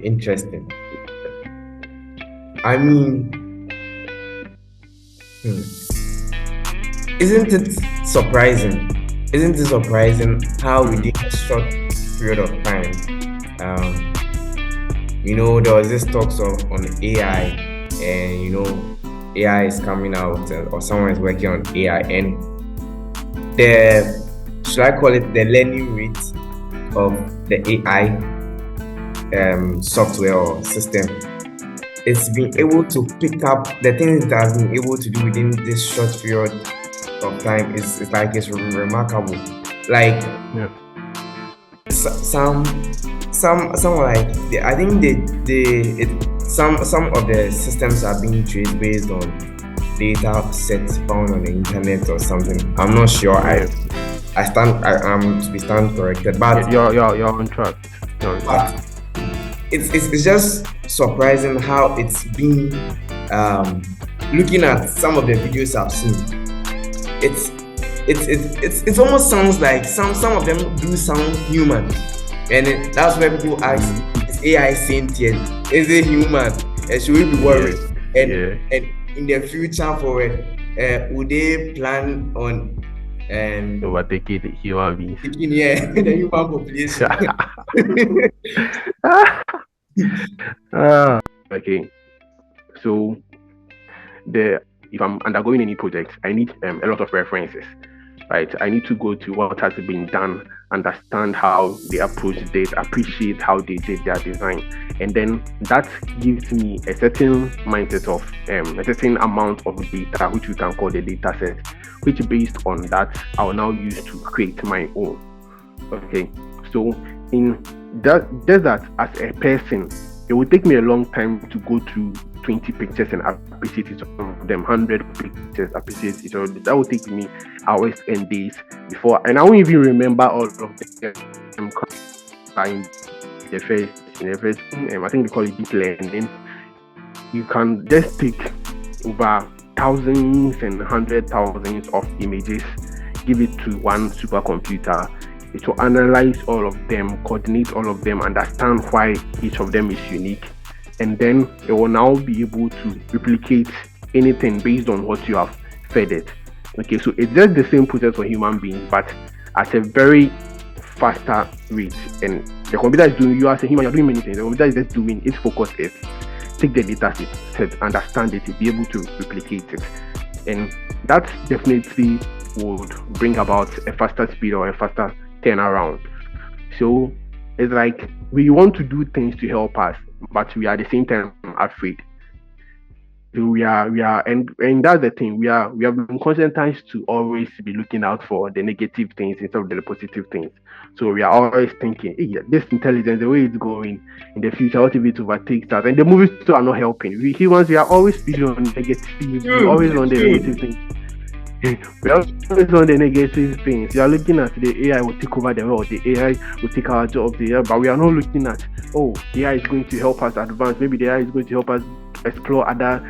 Interesting. I mean, hmm, isn't it surprising? Isn't it surprising how Mm. within a short period of time, um, there was this talks of on AI, and AI is coming out, or someone is working on AI, and the should I call it the learning rate of the AI software or system, it's been Okay. able to pick up the things it has been able to do within this short period of time is like it's remarkable. Like Yeah. some like I think some of the systems are being traced based on data sets found on the internet or something. I'm not sure. Yeah. I am to be stand corrected, You're on track. You're on track. but it's just surprising how it's been, um looking at some of the videos I've seen. It's almost sounds like some of them do sound human, and that's where people ask, Mm. is AI sentient? Is it human? And should we be Yeah. worried? Yeah. And in the future forward, would they plan on Overtaking the human beings. taking, yeah, the human population? Okay. So the if I'm undergoing any project, I need a lot of references, right? I need to go to what has been done, understand how they approach it, appreciate how they did their design, and then that gives me a certain mindset of a certain amount of data, which we can call the data set, which based on that I'll now use to create my own. Okay, so in that just that as a person, it would take me a long time to go through 20 pictures and appreciate each of them, 100 pictures, appreciate each of them. That would take me hours and days before, and I won't even remember all of them in the first, I think they call it deep learning. You can just take over thousands and hundred thousands of images, give it to one supercomputer. It will analyze all of them, coordinate all of them, understand why each of them is unique, and then it will now be able to replicate anything based on what you have fed it. Okay, so it's just the same process for human beings, but at a very faster rate. And the computer is doing, you as a human, you're doing many things. The computer is just doing, its focus is take the data set, understand it, be able to replicate it. And that definitely would bring about a faster speed or a faster turnaround. So it's like we want to do things to help us, but we are at the same time afraid. So we are and that's the thing. We have been conscientized to always be looking out for the negative things instead of the positive things. So we are always thinking, hey, this intelligence, the way it's going in the future, what if it overtakes us? And the movies too are not helping. We humans, we are always feeling on negative. We True, always on the negative true. things. We are always on the negative things. We are looking at the AI will take over the world, the AI will take our jobs, but we are not looking at, oh, the AI is going to help us advance. Maybe the AI is going to help us explore other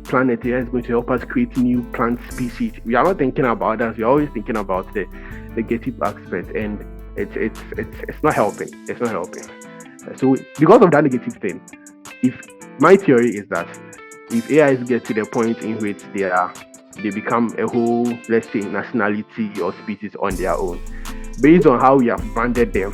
planets. The AI is going to help us create new plant species. We are not thinking about that. We are always thinking about the negative aspect, and it's not helping. It's not helping. So because of that negative thing, if my theory is that if AIs get to the point in which they become a whole, let's say, nationality or species on their own, based on how we have branded them,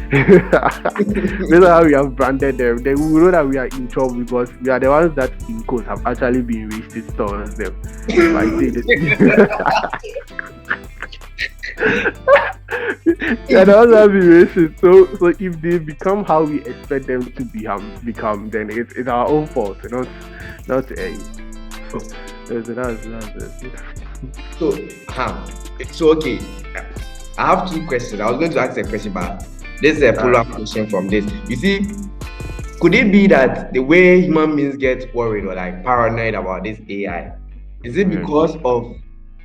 based on how we have branded them, then we will know that we are in trouble because we are the ones that, in quotes, have actually been racist towards them. If I say this. Yeah, that was be racist. So if they become how we expect them to become, then it's our own fault, not a. So that's So, so okay. I have two questions. I was going to ask a question, but this is a follow-up question from this. You see, could it be that the way human beings get worried or like paranoid about this AI, is it because of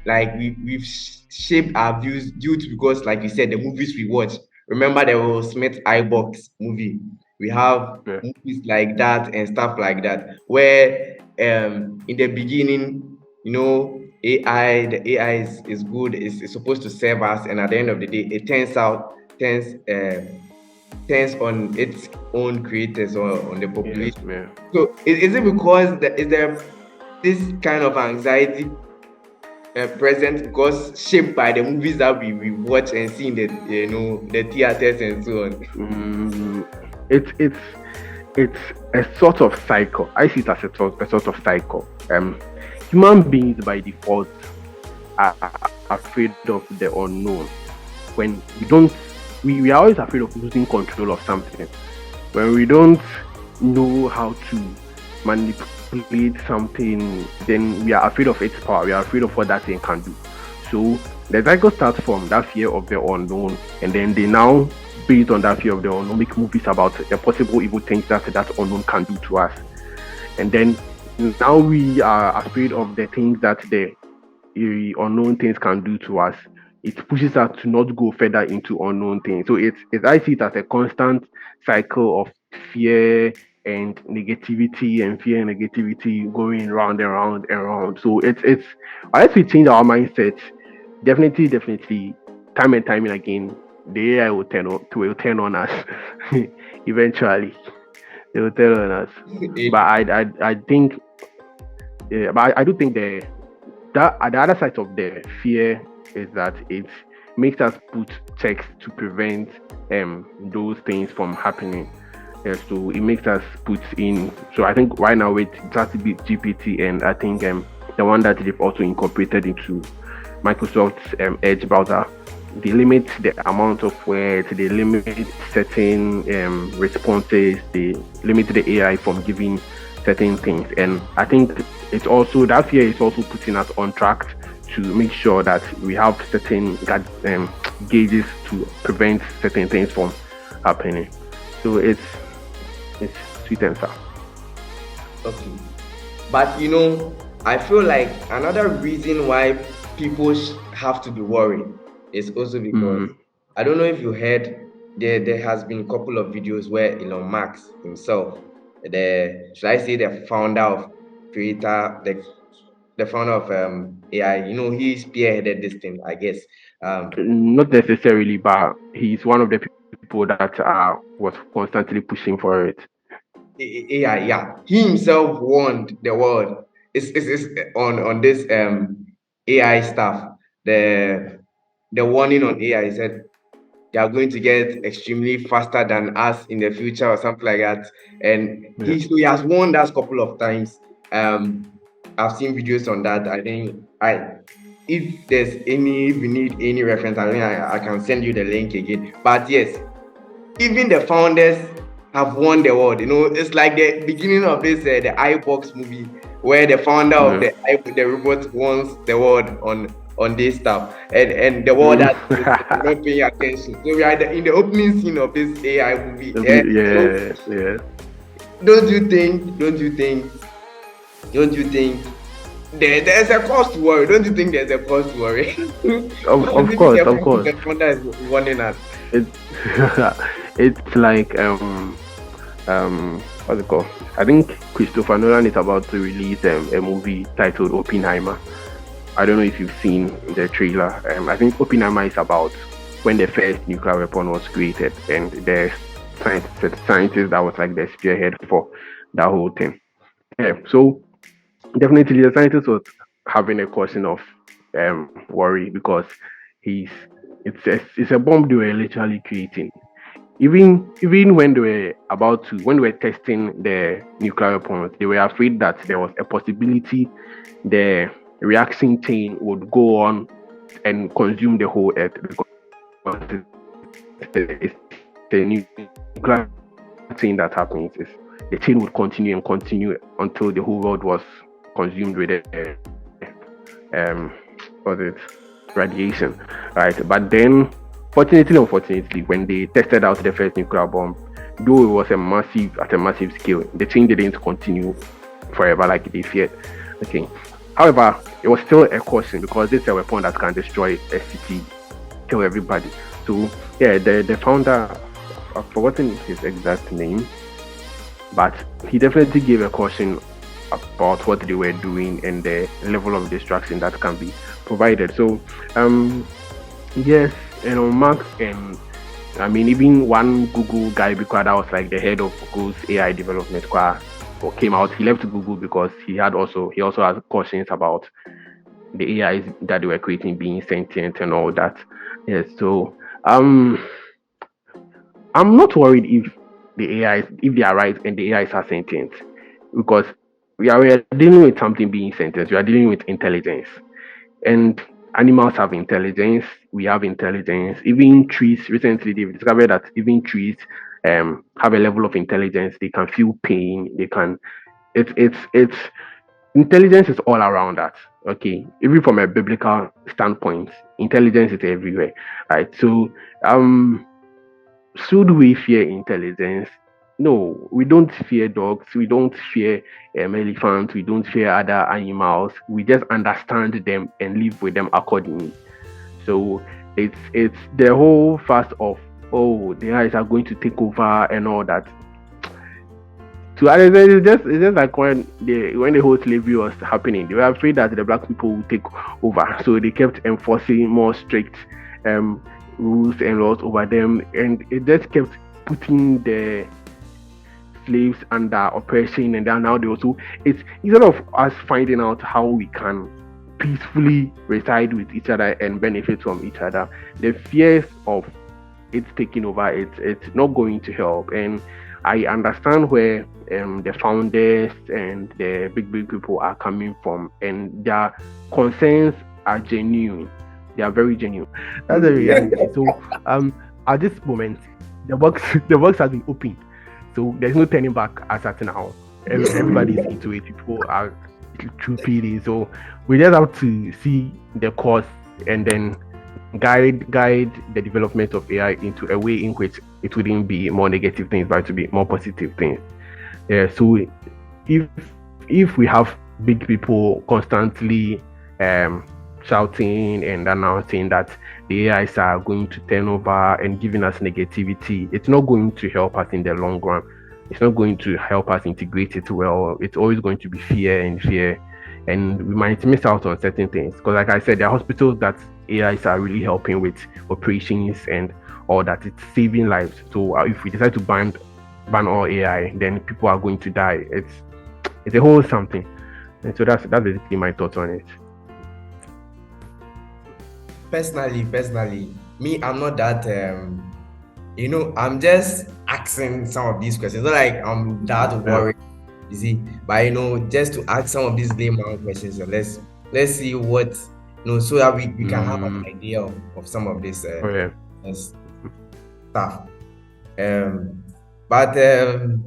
like we've shaped our views due to, because like you said, the movies we watch. Remember the Will Smith iBox movie? We have yeah. movies like that and stuff like that, where in the beginning, the AI is good, is supposed to serve us, and at the end of the day, it turns turns on its own creators or on the Yeah, population. yeah. So is it because is there this kind of anxiety present because shaped by the movies that we watch and see in the theaters and so on? It's a sort of cycle. I see it as a sort of cycle. Human beings by default are afraid of the unknown. When we are always afraid of losing control of something. When we don't know how to manipulate something, then we are afraid of its power. We are afraid of what that thing can do. So the cycle starts from that fear of the unknown, and then they now, based on that fear of the unknown, make movies about the possible evil things that unknown can do to us. And then now we are afraid of the things that the unknown things can do to us. It pushes us to not go further into unknown things. So it's I see it as a constant cycle of fear and negativity and fear and negativity going round and round and round. So it's unless we change our mindset, definitely time and time and again, the AI will turn on us. Eventually they will turn on us. But I think but I do think that the other side of the fear is that it makes us put checks to prevent those things from happening. So it makes us put in. So I think right now with ChatGPT, and I think the one that they've also incorporated into Microsoft's Edge browser, they limit the amount of words, they limit certain responses, they limit the AI from giving certain things. And I think it's also that fear is also putting us on track to make sure that we have certain gauges to prevent certain things from happening. So it's sweet and sour. Okay. But I feel like another reason why people have to be worried is also because I don't know if you heard there has been a couple of videos where Elon Musk himself, should I say the founder of Twitter, the founder of AI, he spearheaded this thing, I guess. Not necessarily, but he's one of the people that was constantly pushing for it. AI, yeah. He himself warned the world. It's on this AI stuff. The warning on AI, he said they are going to get extremely faster than us in the future or something like that. And he has warned us a couple of times. I've seen videos on that. I think if we need any reference, I think I can send you the link again. But yes, even the founders have won the world. It's like the beginning of this the iBox movie where the founder of the robot wants the world on this stuff, and the world that is not paying attention. So we are in the opening scene of this AI movie. Yeah. Don't you think there's a cause to worry? Don't you think there's a cause to worry? Of course. The founder is warning us. It's like what's it called? I think Christopher Nolan is about to release a movie titled Oppenheimer. I don't know if you've seen the trailer. I think Oppenheimer is about when the first nuclear weapon was created, and the scientist that was like the spearhead for that whole thing. Yeah, so definitely the scientist was having a caution of worry because it's a bomb they were literally creating. Even when they were testing the nuclear weapons, they were afraid that there was a possibility the reaction chain would go on and consume the whole earth, because it's the nuclear chain that happens. The chain would continue until the whole world was consumed with radiation, right? But then, unfortunately, when they tested out the first nuclear bomb, though it was at a massive scale, the chain didn't continue forever like they feared. Okay. However, it was still a caution because this is a weapon that can destroy a city, kill everybody. So yeah, the founder, I've forgotten his exact name, but he definitely gave a caution about what they were doing and the level of destruction that can be provided. So yes, Musk and I mean, even one Google guy, because that was like the head of Google's AI development, or came out. He left Google because he also has questions about the AIs that they were creating being sentient and all that. Yes, so I'm not worried if they are right and the AIs are sentient, because we are dealing with something being sentient. We are dealing with intelligence, and animals have intelligence. We have intelligence. Even trees, recently they've discovered that even trees have a level of intelligence. They can feel pain. They can. It's intelligence is all around us. Okay, even from a biblical standpoint, intelligence is everywhere, right? So should we fear intelligence? No, we don't fear dogs, we don't fear elephants, we don't fear other animals. We just understand them and live with them accordingly. So it's the whole fast of, oh, the eyes are going to take over and all that. To others, it's just like when the whole slavery was happening, they were afraid that the black people would take over, so they kept enforcing more strict um, rules and laws over them, and it just kept putting the slaves under oppression. And then now they also, it's instead of us finding out how we can peacefully reside with each other and benefit from each other, the fears of it's taking over, it's not going to help. And I understand where the founders and the big people are coming from, and their concerns are genuine. They are very genuine. That's the reality. So at this moment, the box has been opened. So there's no turning back as at now. Everybody's into it. People are too PD. So we just have to see the course and then guide the development of AI into a way in which it wouldn't be more negative things, but to be more positive things. Yeah. So if we have big people constantly shouting and announcing that the AIs are going to turn over and giving us negativity, it's not going to help us in the long run. It's not going to help us integrate it well. It's always going to be fear, and we might miss out on certain things. Because like I said, there are hospitals that AIs are really helping with operations and all that. It's saving lives. So if we decide to ban all AI, then people are going to die. It's a whole something. And so that's basically my thoughts on it. Personally, me, I'm not that I'm just asking some of these questions. Not like I'm that worried, you see. But just to ask some of these layman questions. So let's see what so that we can have an idea of some of this stuff. But the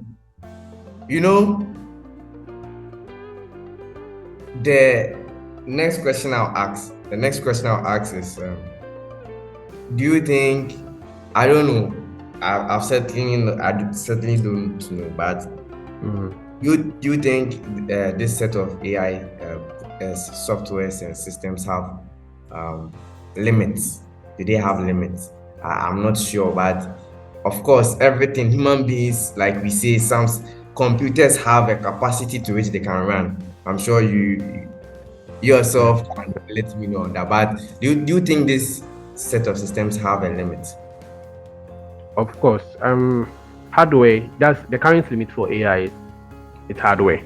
next question I'll ask is, do you think, I don't know, I certainly don't know, but do you think this set of AI softwares and systems have limits? Do they have limits? I'm not sure, but of course, everything, human beings, like we say, some computers have a capacity to which they can run. I'm sure you yourself can let me know on that. But do you think this set of systems have a limit? Of course. Hardware, that's the current limit for AI. It's hardware.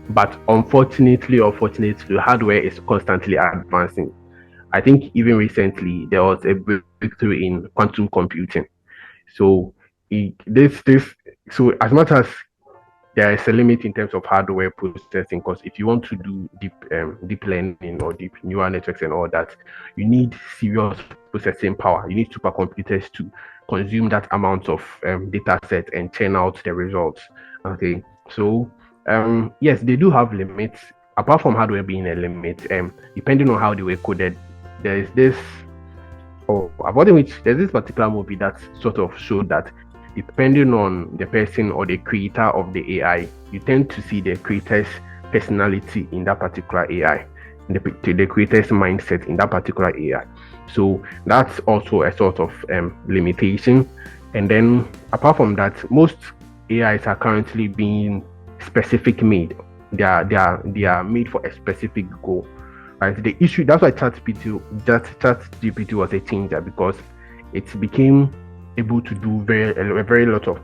But unfortunately or fortunately, hardware is constantly advancing. I think even recently there was a breakthrough in quantum computing. So so as much as there is a limit in terms of hardware processing, because if you want to do deep learning or deep neural networks and all that, you need serious processing power. You need supercomputers to consume that amount of data set and churn out the results. Okay, so yes, they do have limits. Apart from hardware being a limit, depending on how they were coded, there is this. About which there's this particular movie that sort of showed that depending on the person or the creator of the AI, you tend to see the creator's personality in that particular AI, the creator's mindset in that particular AI. So that's also a sort of limitation. And then apart from that, most AIs are currently being specific made. They are made for a specific goal. Right? The issue, that's why ChatGPT was a changer, because it became able to do a very lot of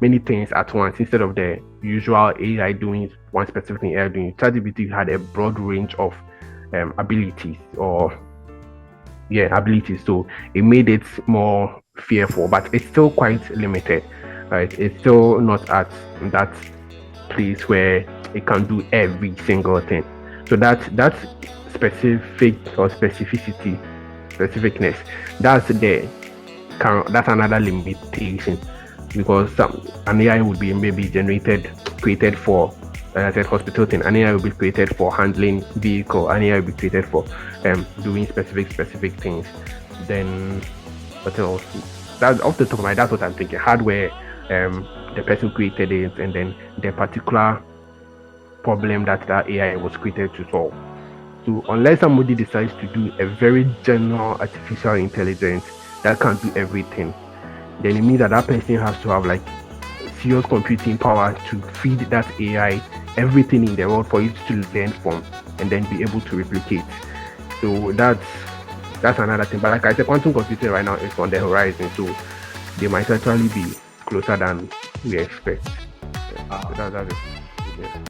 many things at once instead of the usual AI doing one specific thing. AI doing ChatGPT had a broad range of abilities abilities. So it made it more fearful, but it's still quite limited. Right? It's still not at that place where it can do every single thing. So that's specific or specificness. That's another limitation, because an AI would be maybe created for, like I said, hospital thing. An AI will be created for handling vehicle. An AI will be created for doing specific things. Then what else? That's off the top of my head. That's what I'm thinking. Hardware, the person created it, and then the particular problem that AI was created to solve. So unless somebody decides to do a very general artificial intelligence that can do everything, then it means that person has to have like serious computing power to feed that AI everything in the world for it to learn from and then be able to replicate. So that's another thing. But like I said, quantum computing right now is on the horizon, so they might actually be closer than we expect. So that's it. Yeah.